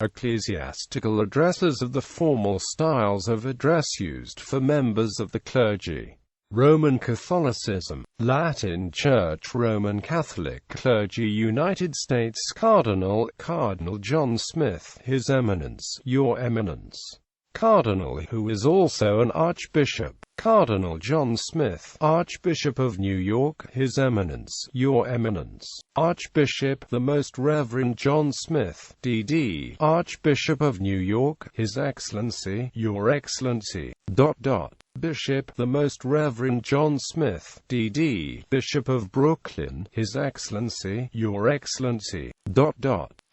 Ecclesiastical addresses are the formal styles of address used for members of the clergy. Roman Catholicism, Latin Church, Roman Catholic clergy, United States. Cardinal John Smith, His Eminence, Your Eminence. Cardinal who is also an archbishop. Cardinal John Smith, Archbishop of New York, His Eminence, Your Eminence. Archbishop the Most Reverend John Smith, D.D., Archbishop of New York, His Excellency, Your Excellency. Bishop the Most Reverend John Smith, D.D., Bishop of Brooklyn, His Excellency, Your Excellency.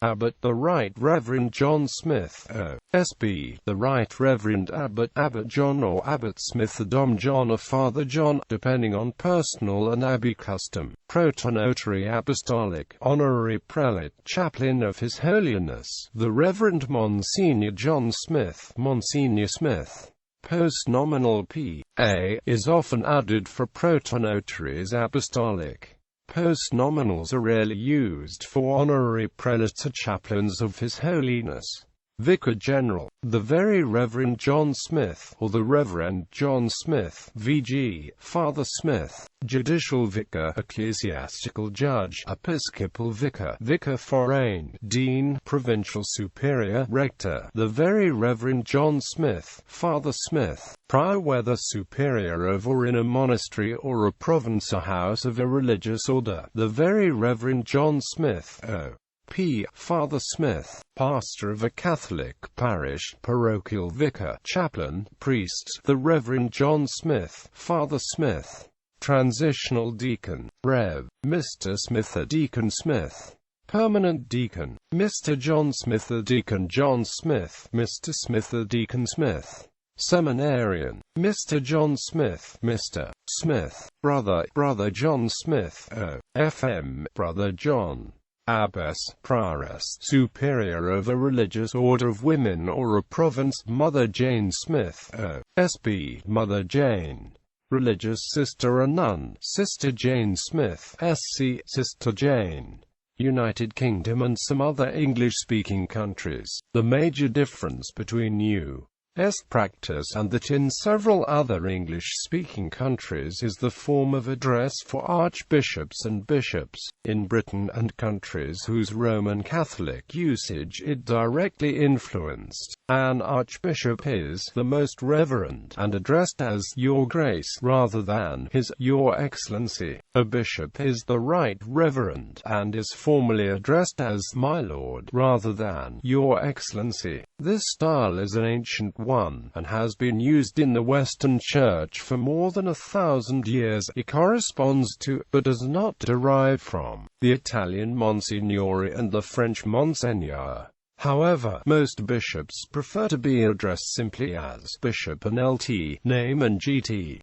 Abbot the Right Reverend John Smith, O.S.B., the Right Reverend Abbot, Abbot John or Abbot Smith, Dom John or Father John, depending on personal and abbey custom. Protonotary Apostolic, Honorary Prelate, Chaplain of His Holiness, the Reverend Monsignor John Smith, Monsignor Smith. Postnominal P.A. is often added for protonotaries apostolic. Postnominals are rarely used for honorary prelates or chaplains of His Holiness. Vicar General, the Very Reverend John Smith, or the Reverend John Smith, V.G., Father Smith. Judicial Vicar, Ecclesiastical Judge, Episcopal Vicar, Vicar Forain, Dean, Provincial Superior, Rector, the Very Reverend John Smith, Father Smith. Prior, whether superior of or in a monastery or a province or house of a religious order, the Very Reverend John Smith, O.P., Father Smith. Pastor of a Catholic parish, parochial vicar, chaplain, priest, the Reverend John Smith, Father Smith. Transitional deacon, Rev. Mr. Smith, Deacon Smith. Permanent deacon, Mr. John Smith, Deacon John Smith, Mr. Smith, Deacon Smith. Seminarian, Mr. John Smith, Mr. Smith. Brother John Smith, O.F.M., Brother John. Abbess, Prioress, Superior of a religious order of women or a province, Mother Jane Smith, O.S.B., Mother Jane. Religious sister or nun, Sister Jane Smith, S.C., Sister Jane. United Kingdom and some other English-speaking countries. The major difference between U.S. practice and that in several other English-speaking countries is the form of address for archbishops and bishops. In Britain and countries whose Roman Catholic usage it directly influenced, an archbishop is the Most Reverend and addressed as Your Grace rather than His Your Excellency. A bishop is the Right Reverend and is formally addressed as My Lord rather than Your Excellency. This style is an ancient one, and has been used in the Western Church for more than 1,000 years. It corresponds to, but does not derive from, the Italian Monsignore and the French Monseigneur. However, most bishops prefer to be addressed simply as Bishop and LT, name and GT.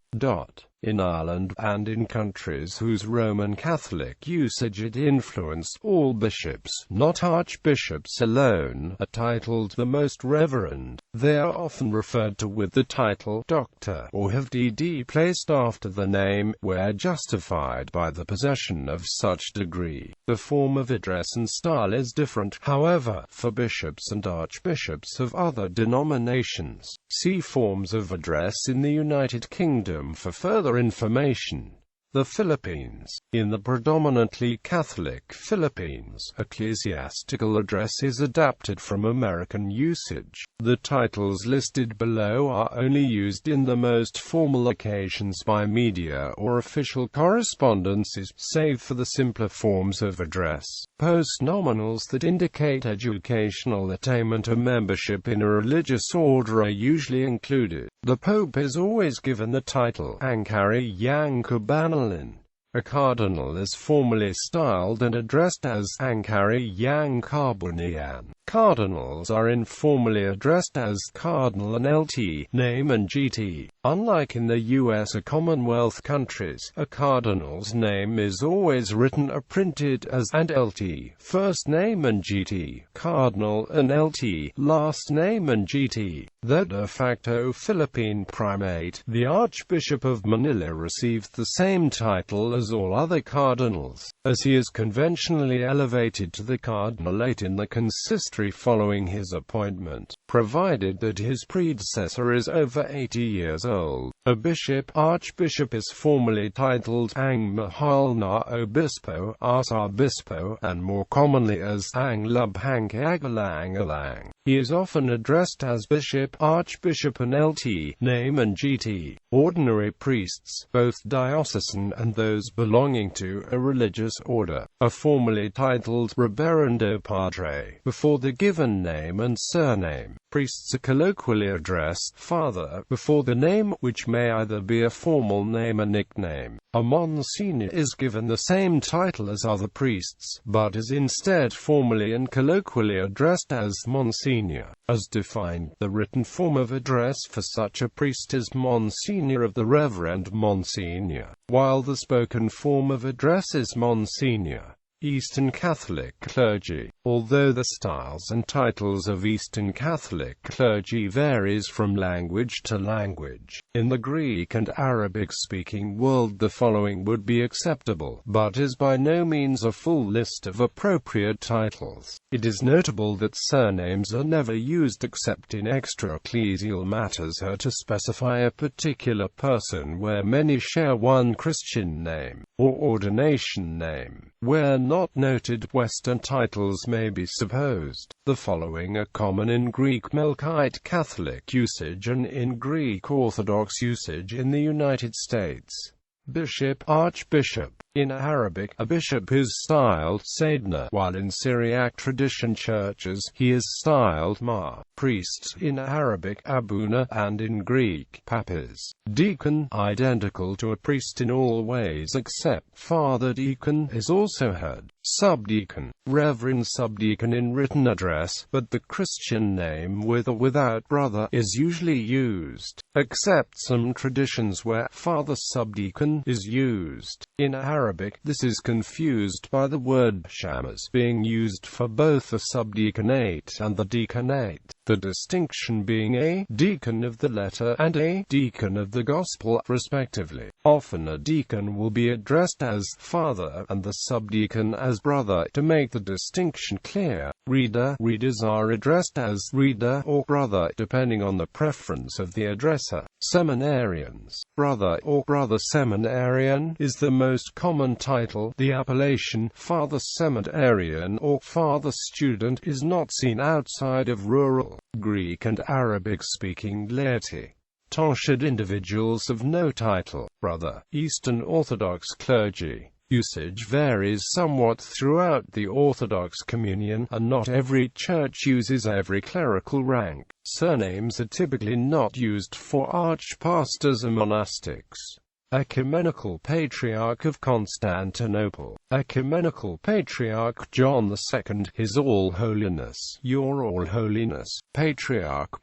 In Ireland, and in countries whose Roman Catholic usage it influenced, all bishops, not archbishops alone, are titled the Most Reverend. They are often referred to with the title Doctor, or have DD placed after the name, where justified by the possession of such degree. The form of address and style is different, however, for bishops and archbishops of other denominations. See Forms of Address in the United Kingdom for further information. The Philippines. In the predominantly Catholic Philippines, ecclesiastical address is adapted from American usage. The titles listed below are only used in the most formal occasions by media or official correspondences, save for the simpler forms of address. Postnominals that indicate educational attainment or membership in a religious order are usually included. The Pope is always given the title Angkari Yang Kabanalin. A cardinal is formally styled and addressed as Angkari Yang Karbunian. Cardinals are informally addressed as Cardinal and LT, name and GT. Unlike in the US or Commonwealth countries, a cardinal's name is always written or printed as and LT, first name and GT, Cardinal and LT, last name and GT. The de facto Philippine primate, the Archbishop of Manila, received the same title as all other cardinals. as he is conventionally elevated to the cardinalate in the consistory following his appointment, provided that his predecessor is over 80 years old. A bishop, archbishop, is formally titled Ang Mahal na Obispo, Ars Arbispo, and more commonly as Ang Lubhang Kagalang-alang. He is often addressed as bishop, archbishop, and LT, name and GT. Ordinary priests, both diocesan and those belonging to a religious order, are formally titled Reverendo Padre, before the given name and surname. Priests are colloquially addressed Father, before the name, which may either be a formal name or nickname. A Monsignor is given the same title as other priests, but is instead formally and colloquially addressed as Monsignor. As defined, the written form of address for such a priest is Monsignor of the Reverend Monsignor, while the spoken form of address is Monsignor. Eastern Catholic clergy. Although the styles and titles of Eastern Catholic clergy varies from language to language, in the Greek and Arabic-speaking world the following would be acceptable, but is by no means a full list of appropriate titles. It is notable that surnames are never used except in extra-ecclesial matters or to specify a particular person where many share one Christian name, or ordination name. Where not noted, Western titles may be supposed. The following are common in Greek Melkite Catholic usage and in Greek Orthodox usage in the United States. Bishop, archbishop. In Arabic, a bishop is styled Sayyidna, while in Syriac tradition churches, he is styled Ma. Priest, in Arabic, Abuna, and in Greek, Papis. Deacon, identical to a priest in all ways except father deacon, is also heard. Subdeacon, reverend subdeacon in written address, but the Christian name with or without brother is usually used, except some traditions where father subdeacon is used. In Arabic, this is confused by the word shamas being used for both the subdeaconate and the deaconate, the distinction being a deacon of the letter and a deacon of the gospel, respectively. Often a deacon will be addressed as father and the subdeacon as brother, to make the distinction clear. Readers are addressed as reader or brother, depending on the preference of the addresser. Seminarians. Brother or brother seminarian is the most common title. The appellation Father Seminarian or Father Student is not seen outside of rural, Greek and Arabic-speaking laity. Tonsured individuals of no title. Brother. Eastern Orthodox clergy. Usage varies somewhat throughout the Orthodox communion, and not every church uses every clerical rank. Surnames are typically not used for archpastors or monastics. Ecumenical Patriarch of Constantinople. Ecumenical Patriarch John II, His All Holiness, Your All Holiness. Patriarch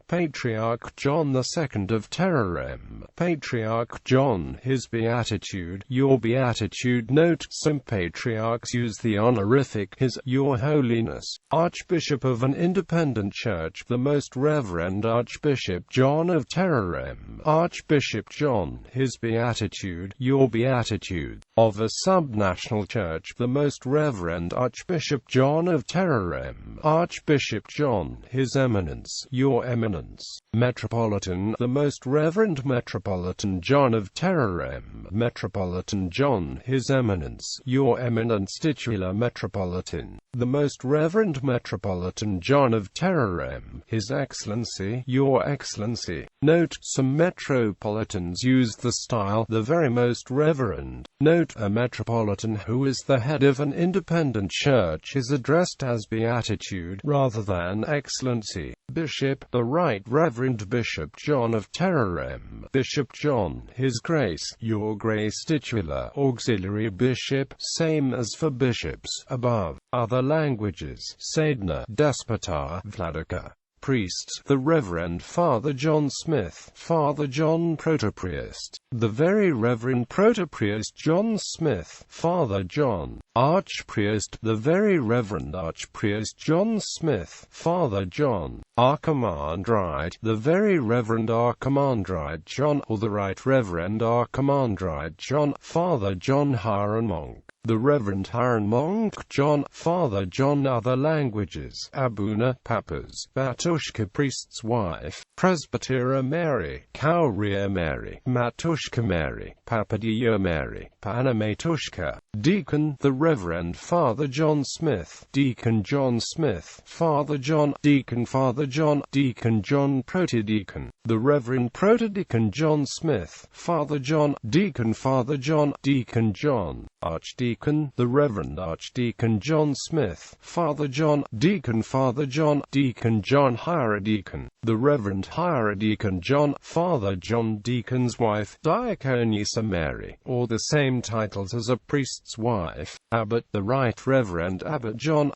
John II of Terorem. Patriarch John, His Beatitude, Your Beatitude. Note, some patriarchs use the honorific His, Your Holiness. Archbishop of an independent church, the Most Reverend Archbishop John of Terorem. Archbishop John, His Beatitude, Your Beatitude. Of a subnational church, the Most Reverend Archbishop John of Terorem. Archbishop John, His Eminence, Your Eminence. Metropolitan, the Most Reverend Metropolitan John of Terorem. Metropolitan John, His Eminence, Your Eminence. Titular Metropolitan, the Most Reverend Metropolitan John of Terorem. His Excellency, Your Excellency. Note, some metropolitans use the style, the Very Most Reverend. Note, a metropolitan who is the head of an independent church is addressed as Beatitude, rather than Excellency. Bishop, the Right Reverend Bishop John of Terorem. Bishop John, His Grace, Your Grace. Titular Auxiliary Bishop, same as for bishops above. Other languages, Sayyidna, Despota, Vladika. Priest, the Reverend Father John Smith, Father John Protopriest, the Very Reverend Protopriest John Smith, Father John. Archpriest, the Very Reverend Archpriest John Smith, Father John. Archimandrite, the Very Reverend Archimandrite John, or the Right Reverend Archimandrite John, Father John. Hiren Monk, the Reverend Hiren Monk John, Father John. Other languages: Abuna, Papas, Batushka, priest's wife; Presbytera Mary, Kauria Mary, Matushka Mary, Papadia Mary, Panamatushka. Deacon, the Reverend Father John Smith, Deacon John Smith, Father John, Deacon Father John, Deacon John. Protodeacon, the Reverend Protodeacon John Smith, Father John, Deacon Father John, Deacon John. Archdeacon, the Reverend Archdeacon John Smith, Father John, Deacon Father John, Deacon John. Hierodeacon, the Reverend Hierodeacon John, Father John. Deacon's wife, Diaconissa Mary, or the same titles as a priest's wife. Abbot, the Right Reverend Abbot John,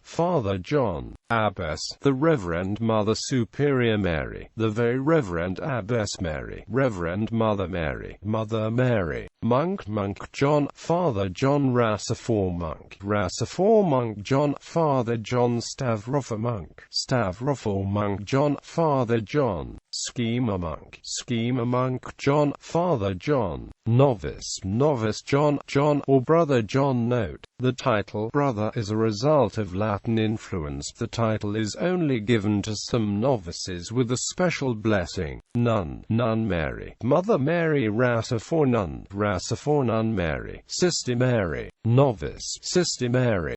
Father John. Abbess, the Reverend Mother Superior Mary, the Very Reverend Abbess Mary, Reverend Mother Mary, Mother Mary. Monk, Monk John, Father John. Rasifor Monk John, Father John. Stavrofor Monk John, Father John. Schema Monk John, Father John. Novice John, or Brother John. Note: the title brother is a result of Latin influence. The title is only given to some novices with a special blessing. Nun Mary, Mother Mary. Rasifor Nun Mary, Sister Mary. Novice, Sister Mary.